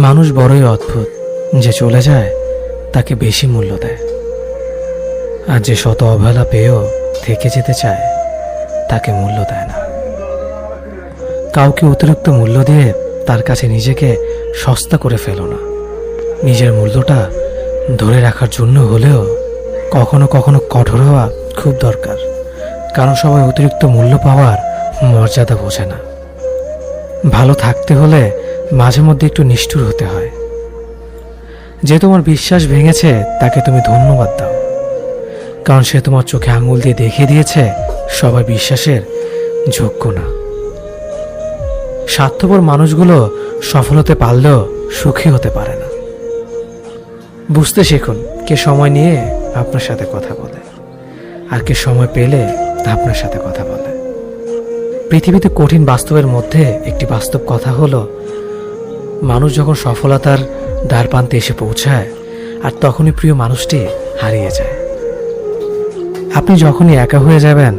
মানুষ বড়ই অদ্ভুত, যে চলে যায় তাকে বেশি মূল্য দেয়, আর যে শত অবহেলা পেয়েও থেকে যেতে চায় তাকে মূল্য দেয় না। কাউকে অতিরিক্ত মূল্য দিয়ে তার কাছে নিজেকে সস্তা করে ফেলো না। নিজের মূল্যটা ধরে রাখার জন্য হলেও কখনো কখনো কঠোর হওয়া খুব দরকার, কারণ সবাই অতিরিক্ত মূল্য পাওয়ার মর্যাদা বোঝে না। ভালো থাকতে হলে মাঝে মধ্যে একটু নিষ্ঠুর হতে হয়। যে তোমার বিশ্বাস ভেঙেছে তাকে তুমি ধন্যবাদ দাও, কারণ সে তোমার চোখে আঙুল দিয়ে দেখিয়ে দিয়েছে সবাই বিশ্বাসের যোগ্য না। স্বার্থপর মানুষগুলো সফল হতে পারলেও সুখী হতে পারে না। বুঝতে শিখুন কে সময় নিয়ে আপনার সাথে কথা বলে, আর কে সময় পেলে আপনার সাথে কথা বলে। পৃথিবীতে কঠিন বাস্তবের মধ্যে একটি বাস্তব কথা হলো, মানুষ যখন সফলতার দ্বারপ্রান্তে এসে পৌঁছায় আর তখনই প্রিয় মানুষটি হারিয়ে যায়। আপনি যখনই একা হয়ে যাবেন